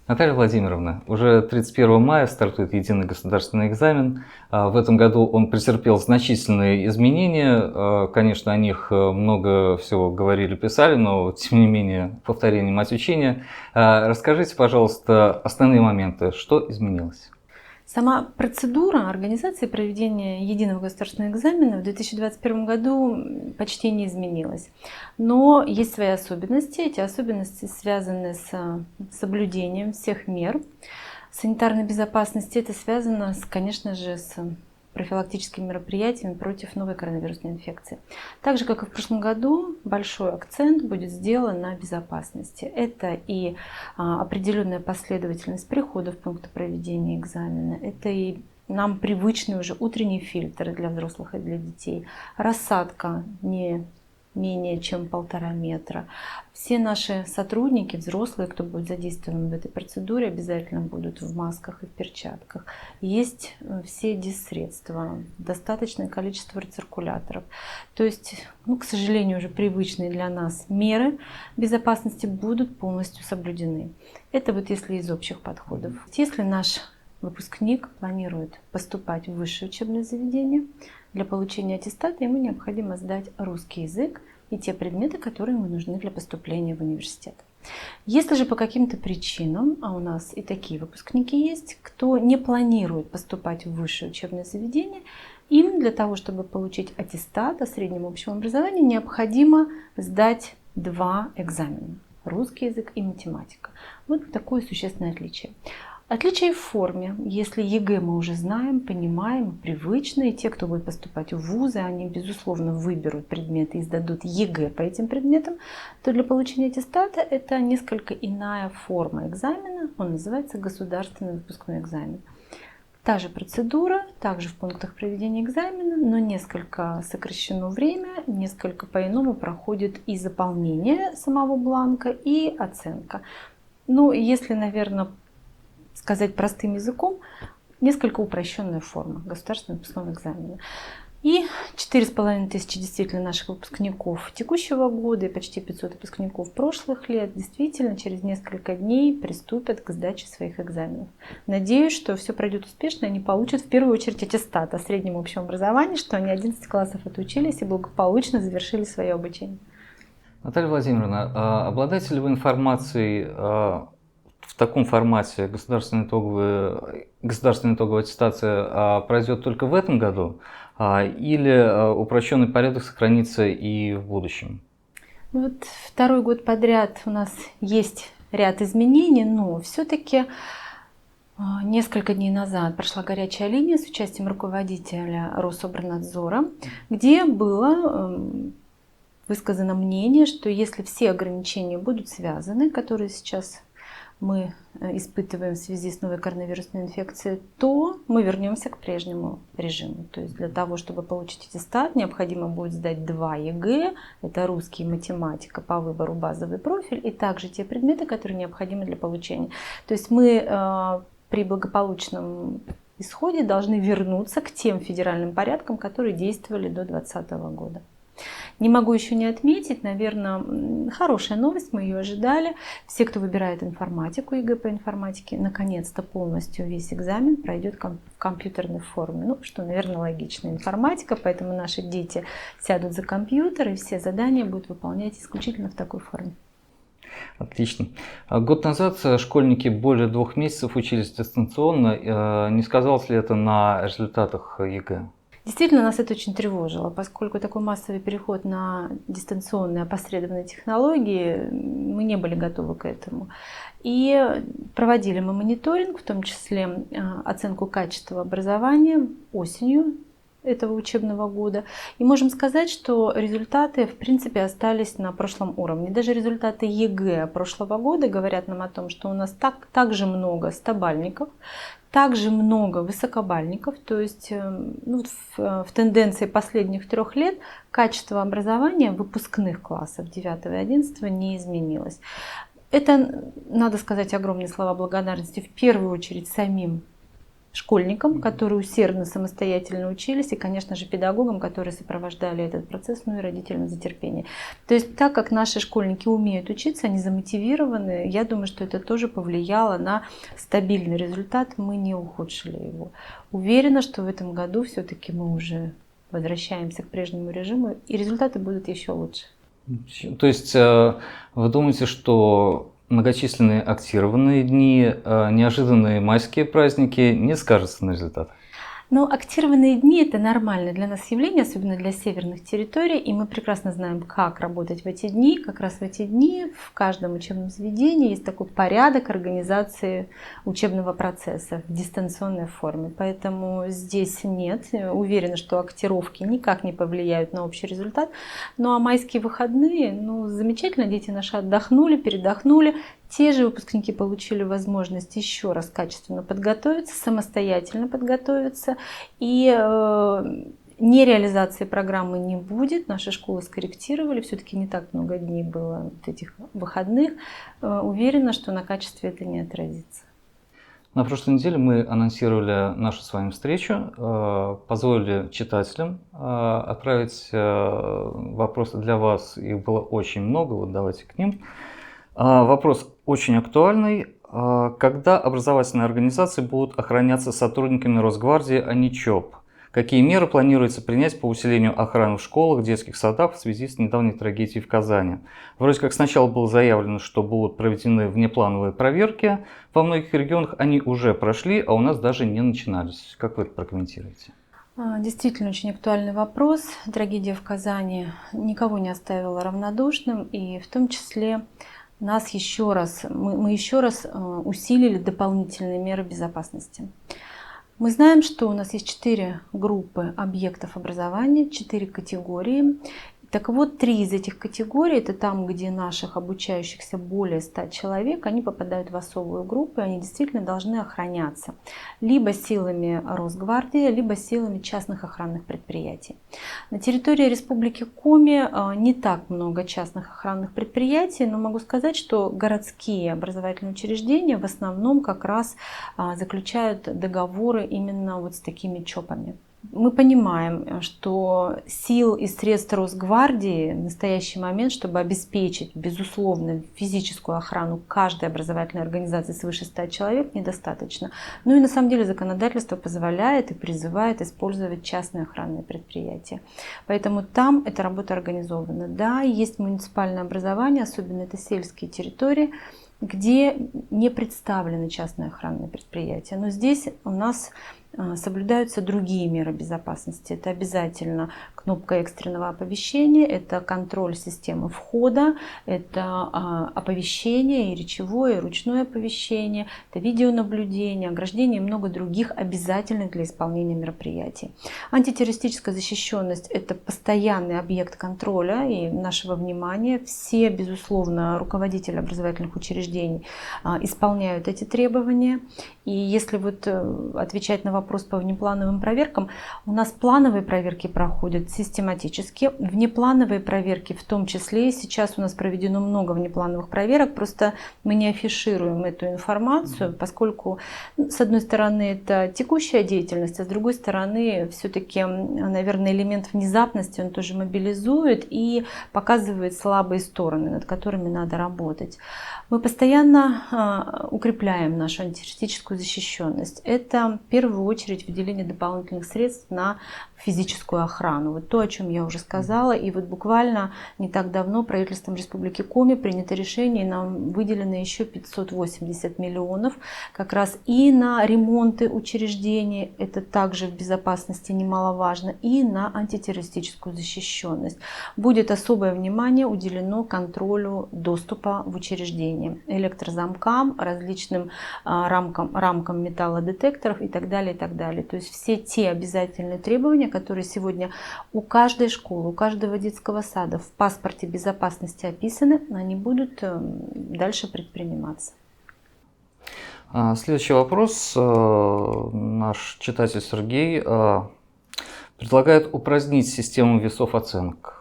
Наталья Владимировна, уже 31 мая стартует единый государственный экзамен. В этом году он претерпел значительные изменения. Конечно, о них много всего говорили, писали, но тем не менее повторение мать учения. Расскажите, пожалуйста, основные моменты, что изменилось? Сама процедура организации проведения единого государственного экзамена в 2021 году почти не изменилась. Но есть свои особенности. Эти особенности связаны с соблюдением всех мер санитарной безопасности. Это связано, конечно же, с профилактическими мероприятиями против новой коронавирусной инфекции. Так же, как и в прошлом году, большой акцент будет сделан на безопасности. Это и определенная последовательность прихода в пункты проведения экзамена, это и нам привычный уже утренний фильтр для взрослых и для детей, рассадка не менее чем 1,5 метра. Все наши сотрудники, взрослые, кто будет задействован в этой процедуре, обязательно будут в масках и в перчатках. Есть все диссредства, достаточное количество рециркуляторов. То есть, к сожалению, уже привычные для нас меры безопасности будут полностью соблюдены. Это вот если из общих подходов. Если наш выпускник планирует поступать в высшее учебное заведение, для получения аттестата ему необходимо сдать русский язык и те предметы, которые ему нужны для поступления в университет. Если же по каким-то причинам, а у нас и такие выпускники есть, кто не планирует поступать в высшее учебное заведение, им для того, чтобы получить аттестат о среднем общем образовании, необходимо сдать 2 экзамена – русский язык и математика. Вот такое существенное отличие. Отличие в форме. Если ЕГЭ мы уже знаем, понимаем, привычно, и те, кто будет поступать в вузы, они, безусловно, выберут предметы и сдадут ЕГЭ по этим предметам, то для получения аттестата это несколько иная форма экзамена. Он называется государственный выпускной экзамен. Та же процедура, также в пунктах проведения экзамена, но несколько сокращено время, несколько по-иному проходит и заполнение самого бланка, и оценка. Если, наверное, сказать простым языком, несколько упрощенная форма государственного выпускного экзамена. И 4500 действительно наших выпускников текущего года и почти 500 выпускников прошлых лет действительно через несколько дней приступят к сдаче своих экзаменов. Надеюсь, что все пройдет успешно, и они получат в первую очередь аттестат о среднем общем образовании, что они 11 классов отучились и благополучно завершили свое обучение. Наталья Владимировна, обладаете ли вы информацией в таком формате государственная итоговая аттестация пройдет только в этом году, или упрощенный порядок сохранится и в будущем? Вот 2-й год подряд у нас есть ряд изменений, но все-таки несколько дней назад прошла горячая линия с участием руководителя Рособорнадзора, где было высказано мнение, что если все ограничения будут связаны, которые сейчас мы испытываем в связи с новой коронавирусной инфекцией, то мы вернемся к прежнему режиму. То есть для того, чтобы получить аттестат, необходимо будет сдать 2 ЕГЭ, это русский и математика по выбору базовый профиль, и также те предметы, которые необходимы для получения. То есть мы при благополучном исходе должны вернуться к тем федеральным порядкам, которые действовали до 2020 года. Не могу еще не отметить, наверное, хорошая новость, мы ее ожидали. Все, кто выбирает информатику, ЕГЭ по информатике, наконец-то полностью весь экзамен пройдет в компьютерной форме. Что, наверное, логично. Информатика, поэтому наши дети сядут за компьютер, и все задания будут выполнять исключительно в такой форме. Отлично. Год назад школьники более 2 месяцев учились дистанционно. Не сказалось ли это на результатах ЕГЭ? Действительно, нас это очень тревожило, поскольку такой массовый переход на дистанционные опосредованные технологии, мы не были готовы к этому. И проводили мы мониторинг, в том числе оценку качества образования осенью этого учебного года. И можем сказать, что результаты, в принципе, остались на прошлом уровне. Даже результаты ЕГЭ прошлого года говорят нам о том, что у нас также много стобальников, также много высокобальников, то есть в тенденции последних 3 лет качество образования выпускных классов 9 и 11 не изменилось. Это, надо сказать, огромные слова благодарности в первую очередь самим школьникам, которые усердно, самостоятельно учились, и, конечно же, педагогам, которые сопровождали этот процесс, ну и родителям за терпение. То есть, так как наши школьники умеют учиться, они замотивированы, я думаю, что это тоже повлияло на стабильный результат, мы не ухудшили его. Уверена, что в этом году все-таки мы уже возвращаемся к прежнему режиму, и результаты будут еще лучше. То есть вы думаете, что многочисленные актированные дни, неожиданные майские праздники не скажутся на результатах? Но актированные дни – это нормальное для нас явление, особенно для северных территорий, и мы прекрасно знаем, как работать в эти дни. Как раз в эти дни в каждом учебном заведении есть такой порядок организации учебного процесса в дистанционной форме. Поэтому здесь нет. Уверена, что актировки никак не повлияют на общий результат. Ну а майские выходные, ну замечательно, дети наши отдохнули, передохнули. Те же выпускники получили возможность еще раз качественно подготовиться, самостоятельно подготовиться. И нереализации программы не будет. Наши школы скорректировали. Все-таки не так много дней было этих выходных. Уверена, что на качестве это не отразится. На прошлой неделе мы анонсировали нашу с вами встречу, позволили читателям отправить вопросы для вас. Их было очень много, вот давайте к ним. Вопрос очень актуальный. Когда образовательные организации будут охраняться сотрудниками Росгвардии, а не ЧОП? Какие меры планируется принять по усилению охраны в школах, детских садах в связи с недавней трагедией в Казани? Вроде как сначала было заявлено, что будут проведены внеплановые проверки. Во многих регионах они уже прошли, а у нас даже не начинались. Как вы это прокомментируете? Действительно очень актуальный вопрос. Трагедия в Казани никого не оставила равнодушным, и в том числе мы еще раз усилили дополнительные меры безопасности. Мы знаем, что у нас есть 4 группы объектов образования, 4 категории. Так вот, 3 из этих категорий, это там, где наших обучающихся более 100 человек, они попадают в особую группу, и они действительно должны охраняться либо силами Росгвардии, либо силами частных охранных предприятий. На территории Республики Коми не так много частных охранных предприятий, но могу сказать, что городские образовательные учреждения в основном как раз заключают договоры именно вот с такими ЧОПами. Мы понимаем, что сил и средств Росгвардии в настоящий момент, чтобы обеспечить, безусловно, физическую охрану каждой образовательной организации свыше 100 человек, недостаточно. Ну и на самом деле законодательство позволяет и призывает использовать частные охранные предприятия. Поэтому там эта работа организована. Да, есть муниципальное образование, особенно это сельские территории, где не представлены частные охранные предприятия. Но здесь у нас соблюдаются другие меры безопасности. Это обязательно кнопка экстренного оповещения, это контроль системы входа, это оповещение и речевое, и ручное оповещение, это видеонаблюдение, ограждение и много других обязательных для исполнения мероприятий. Антитеррористическая защищенность – это постоянный объект контроля и нашего внимания. Все, безусловно, руководители образовательных учреждений исполняют эти требования. И если вот отвечать на вопрос по внеплановым проверкам, у нас плановые проверки проходят систематически. Внеплановые проверки в том числе. Сейчас у нас проведено много внеплановых проверок, просто мы не афишируем эту информацию, поскольку, с одной стороны, это текущая деятельность, а с другой стороны, все-таки, наверное, элемент внезапности, он тоже мобилизует и показывает слабые стороны, над которыми надо работать. Мы постоянно укрепляем нашу антитеррористическую защищенность. Это в первую очередь выделение дополнительных средств на физическую охрану. Вот то, о чем я уже сказала. И вот буквально не так давно правительством Республики Коми принято решение, и нам выделено еще 580 миллионов как раз и на ремонты учреждений, это также в безопасности немаловажно, и на антитеррористическую защищенность. Будет особое внимание уделено контролю доступа в учреждения, электрозамкам, различным рамкам металлодетекторов и так далее, и так далее. То есть все те обязательные требования, которые сегодня у каждой школы, у каждого детского сада в паспорте безопасности описаны, они будут дальше предприниматься. Следующий вопрос. Наш читатель Сергей предлагает упразднить систему весов оценок.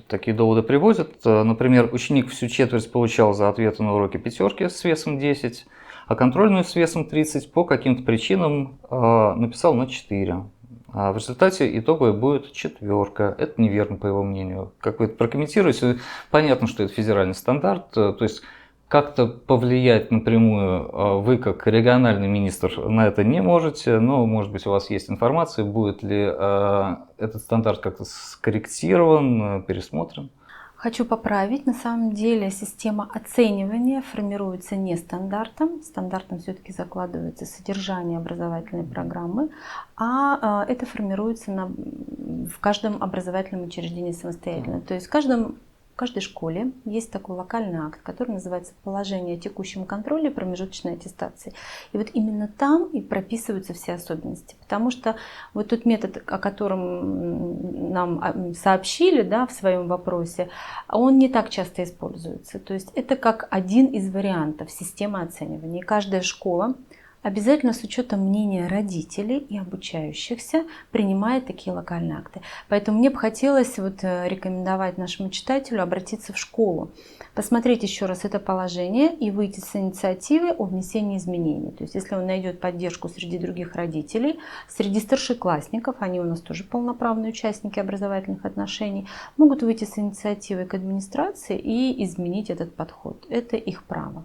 Такие доводы приводят. Например, ученик всю четверть получал за ответы на уроке пятерки с весом 10, а контрольную с весом 30 по каким-то причинам написал на 4. А в результате итоговая будет 4. Это неверно, по его мнению. Как вы это прокомментируете? Понятно, что это федеральный стандарт, то есть как-то повлиять напрямую вы, как региональный министр, на это не можете, но, может быть, у вас есть информация, будет ли этот стандарт как-то скорректирован, пересмотрен? Хочу поправить. На самом деле система оценивания формируется не стандартом. Стандартом все-таки закладывается содержание образовательной программы, а это формируется в каждом образовательном учреждении самостоятельно. То есть в каждой школе есть такой локальный акт, который называется «Положение о текущем контроле промежуточной аттестации». И вот именно там и прописываются все особенности. Потому что вот тот метод, о котором нам сообщили, да, в своем вопросе, он не так часто используется. То есть это как один из вариантов системы оценивания. И каждая школа обязательно с учетом мнения родителей и обучающихся принимает такие локальные акты. Поэтому мне бы хотелось рекомендовать нашему читателю обратиться в школу, посмотреть еще раз это положение и выйти с инициативой о внесении изменений. То есть если он найдет поддержку среди других родителей, среди старшеклассников, они у нас тоже полноправные участники образовательных отношений, могут выйти с инициативой к администрации и изменить этот подход. Это их право.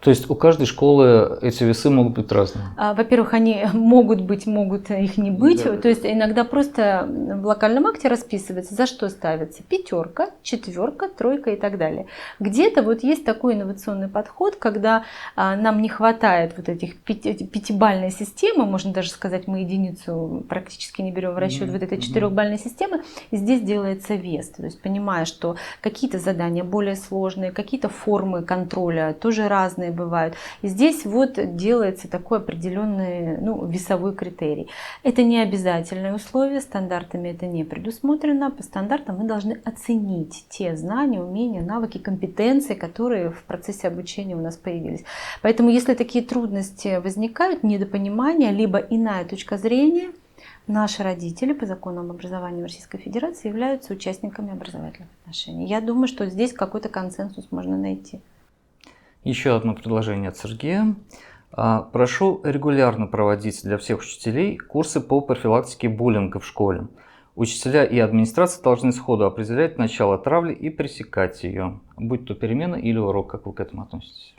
То есть у каждой школы эти весы могут быть разными? Во-первых, они могут быть, могут их не быть. Да. То есть иногда просто в локальном акте расписывается, за что ставится 5, 4, 3 и так далее. Где-то вот есть такой инновационный подход, когда нам не хватает вот этих пятибалльной системы, можно даже сказать, мы единицу практически не берем в расчет вот этой 4-бальной системы, и здесь делается вес. То есть понимая, что какие-то задания более сложные, какие-то формы контроля тоже разные бывают. И здесь вот делается такой определенный весовой критерий. Это не обязательное условие, стандартами это не предусмотрено. По стандартам мы должны оценить те знания, умения, навыки, компетенции, которые в процессе обучения у нас появились. Поэтому если такие трудности возникают, недопонимание, либо иная точка зрения, наши родители по закону об образовании в Российской Федерации являются участниками образовательных отношений. Я думаю, что здесь какой-то консенсус можно найти. Еще одно предложение от Сергея. Прошу регулярно проводить для всех учителей курсы по профилактике буллинга в школе. Учителя и администрация должны сходу определять начало травли и пресекать ее, будь то перемена или урок. Как вы к этому относитесь?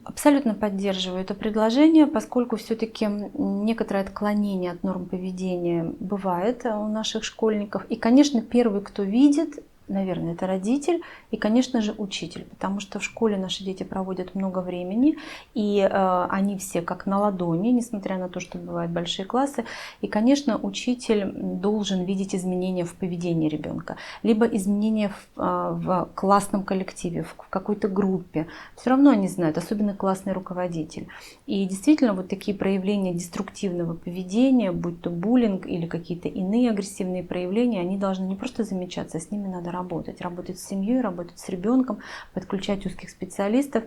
Абсолютно поддерживаю это предложение, поскольку все-таки некоторое отклонение от норм поведения бывает у наших школьников. И, конечно, первый, кто видит, наверное, это родитель и, конечно же, учитель, потому что в школе наши дети проводят много времени, и они все как на ладони, несмотря на то, что бывают большие классы. И, конечно, учитель должен видеть изменения в поведении ребенка, либо изменения в классном коллективе, в какой-то группе. Все равно они знают, особенно классный руководитель. И действительно, вот такие проявления деструктивного поведения, будь то буллинг или какие-то иные агрессивные проявления, они должны не просто замечаться, с ними надо работать с семьей, работать с ребенком, подключать узких специалистов.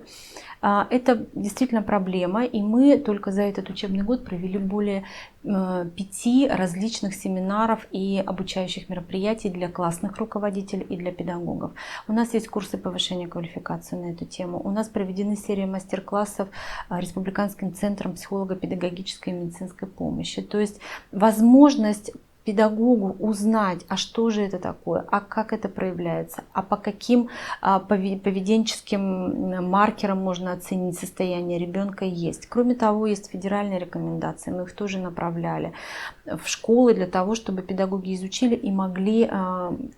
Это действительно проблема, и мы только за этот учебный год провели более 5 различных семинаров и обучающих мероприятий для классных руководителей и для педагогов. У нас есть курсы повышения квалификации на эту тему. У нас проведены серии мастер-классов Республиканским центром психолого-педагогической и медицинской помощи. То есть возможность педагогу узнать, а что же это такое, а как это проявляется, а по каким поведенческим маркерам можно оценить состояние ребенка, есть. Кроме того, есть федеральные рекомендации, мы их тоже направляли в школы для того, чтобы педагоги изучили и могли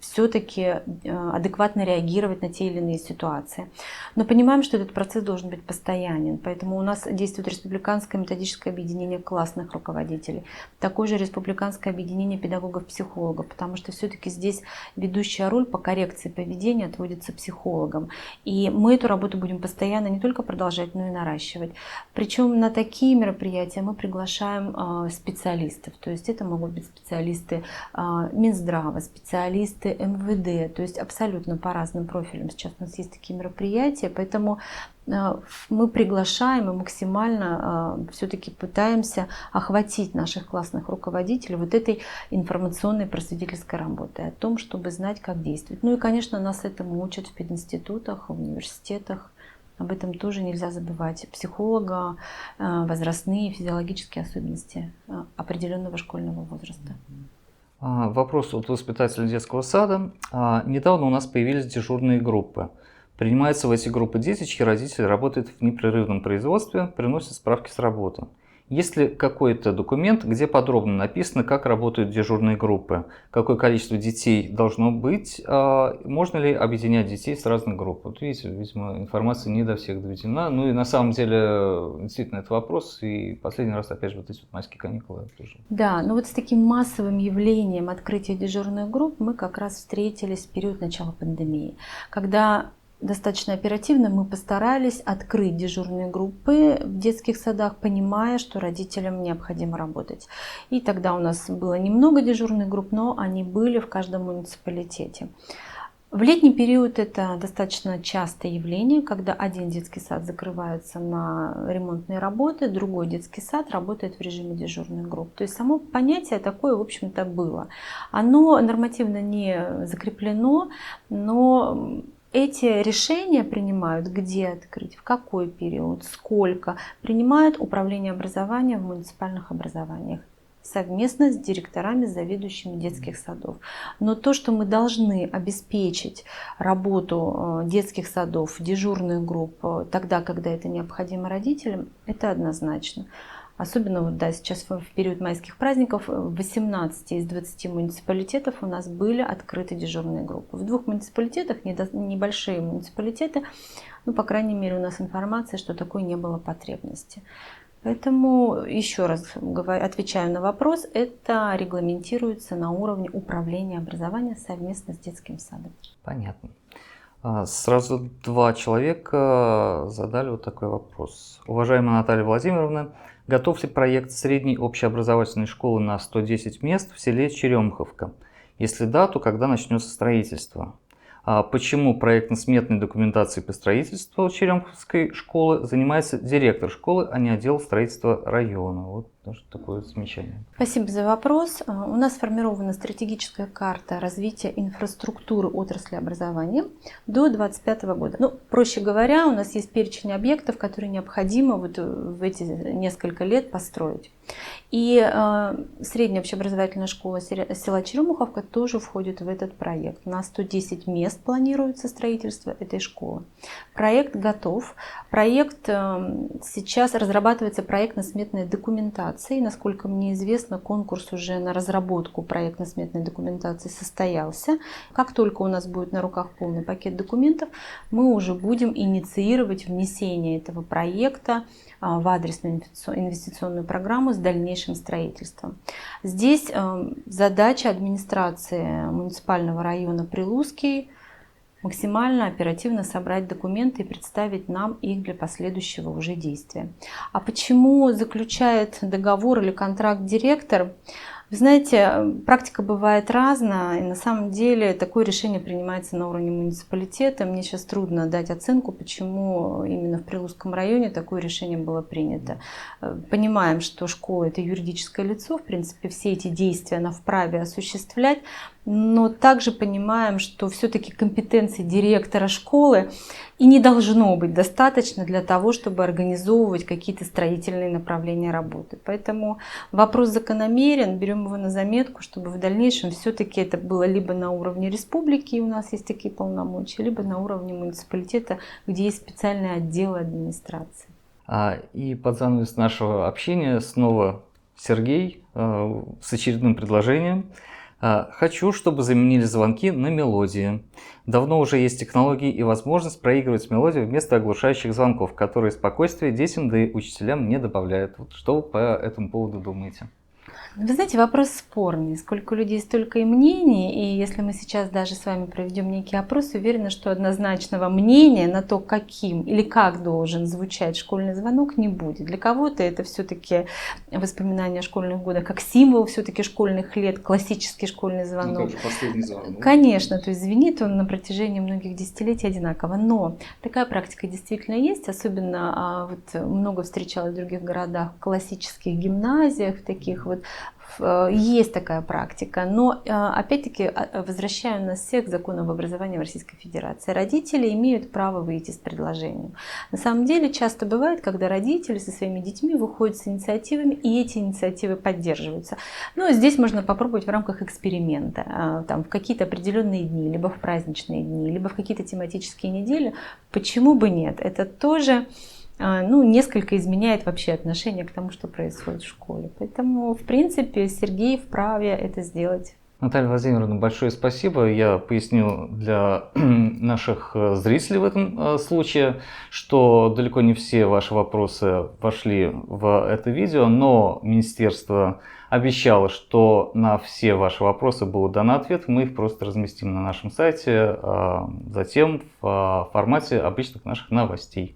все-таки адекватно реагировать на те или иные ситуации. Но понимаем, что этот процесс должен быть постоянен, поэтому у нас действует Республиканское методическое объединение классных руководителей, такое же Республиканское объединение педагогов-психологов, потому что все-таки здесь ведущая роль по коррекции поведения отводится психологам. И мы эту работу будем постоянно не только продолжать, но и наращивать. Причем на такие мероприятия мы приглашаем специалистов. То есть это могут быть специалисты Минздрава, специалисты МВД, то есть абсолютно по разным профилям. Сейчас у нас есть такие мероприятия, поэтому мы приглашаем и максимально все-таки пытаемся охватить наших классных руководителей вот этой информационной просветительской работой о том, чтобы знать, как действовать. Ну и, конечно, нас этому учат в пединститутах, в университетах, Об этом тоже нельзя забывать. Психолога, возрастные, физиологические особенности определенного школьного возраста. Вопрос от воспитателя детского сада. Недавно у нас появились дежурные группы. Принимаются в эти группы дети, чьи родители работают в непрерывном производстве, приносят справки с работы. Есть ли какой-то документ, где подробно написано, как работают дежурные группы, какое количество детей должно быть, можно ли объединять детей с разных групп? Вот видите, видимо, информация не до всех доведена. Ну и на самом деле, действительно, это вопрос. И последний раз, опять же, вот эти вот майские каникулы тоже. Да, но вот с таким массовым явлением открытия дежурных групп мы как раз встретились в период начала пандемии, когда достаточно оперативно мы постарались открыть дежурные группы в детских садах, понимая, что родителям необходимо работать. И тогда у нас было немного дежурных групп, но они были в каждом муниципалитете. В летний период это достаточно частое явление, когда один детский сад закрывается на ремонтные работы, другой детский сад работает в режиме дежурных групп. То есть само понятие такое, в общем-то, было. Оно нормативно не закреплено, но эти решения принимают, где открыть, в какой период, сколько, принимает управление образования в муниципальных образованиях совместно с директорами, заведующими детских садов. Но то, что мы должны обеспечить работу детских садов, дежурных групп тогда, когда это необходимо родителям, это однозначно. Особенно вот, да, сейчас в период майских праздников в 18 из 20 муниципалитетов у нас были открыты дежурные группы. В 2 муниципалитетах, небольшие муниципалитеты, ну, по крайней мере, у нас информация, что такой не было потребности. Поэтому, еще раз отвечаю на вопрос, это регламентируется на уровне управления образования совместно с детским садом. Понятно. Сразу 2 человека задали вот такой вопрос. Уважаемая Наталья Владимировна, готов ли проект средней общеобразовательной школы на 110 мест в селе Черемховка? Если да, то когда начнется строительство? Почему проектно-сметной документацией по строительству Черемховской школы занимается директор школы, а не отдел строительства района? Вот даже такое замечание. Спасибо за вопрос. У нас сформирована стратегическая карта развития инфраструктуры отрасли образования до 2025 года. Ну, проще говоря, у нас есть перечень объектов, которые необходимо вот в эти несколько лет построить. И средняя общеобразовательная школа села Черемуховка тоже входит в этот проект. На 110 мест планируется строительство этой школы. Проект готов. Проект сейчас разрабатывается проектно-сметной документацией. Насколько мне известно, конкурс уже на разработку проектно-сметной документации состоялся. Как только у нас будет на руках полный пакет документов, мы уже будем инициировать внесение этого проекта в адресную инвестиционную программу с дальнейшим строительством. Здесь задача администрации муниципального района Прилузский максимально оперативно собрать документы и представить нам их для последующего уже действия. А почему заключает договор или контракт директор? Вы знаете, практика бывает разная, и на самом деле такое решение принимается на уровне муниципалитета. Мне сейчас трудно дать оценку, почему именно в Прилузском районе такое решение было принято. Понимаем, что школа – это юридическое лицо, в принципе, все эти действия она вправе осуществлять, но также понимаем, что все-таки компетенции директора школы и не должно быть достаточно для того, чтобы организовывать какие-то строительные направления работы. Поэтому вопрос закономерен, берем его на заметку, чтобы в дальнейшем все-таки это было либо на уровне республики, и у нас есть такие полномочия, либо на уровне муниципалитета, где есть специальные отделы администрации. И под занавес нашего общения снова Сергей с очередным предложением. Хочу, чтобы заменили звонки на мелодии. Давно уже есть технологии и возможность проигрывать мелодию вместо оглушающих звонков, которые спокойствие детям да и учителям не добавляют. Вот что вы по этому поводу думаете? Вы знаете, вопрос спорный. Сколько людей, столько и мнений. И если мы сейчас даже с вами проведем некий опрос, уверена, что однозначного мнения на то, каким или как должен звучать школьный звонок, не будет. Для кого-то это все-таки воспоминания о школьных годах, как символ все-таки школьных лет, классический школьный звонок. Ну, как же последний звонок. Конечно, то есть звенит он на протяжении многих десятилетий одинаково. Но такая практика действительно есть, особенно вот много встречалась в других городах, в классических гимназиях, в таких вот Есть такая практика, но опять-таки возвращаю нас всех к закону об образовании в Российской Федерации. Родители имеют право выйти с предложением. На самом деле часто бывает, когда родители со своими детьми выходят с инициативами, и эти инициативы поддерживаются. Но здесь можно попробовать в рамках эксперимента, там, в какие-то определенные дни, либо в праздничные дни, либо в какие-то тематические недели. Почему бы нет? Это тоже несколько изменяет вообще отношение к тому, что происходит в школе. Поэтому, в принципе, Сергей вправе это сделать. Наталья Владимировна, большое спасибо. Я поясню для наших зрителей в этом случае, что далеко не все ваши вопросы вошли в это видео, но министерство обещало, что на все ваши вопросы будет дан ответ. Мы их просто разместим на нашем сайте, затем в формате обычных наших новостей.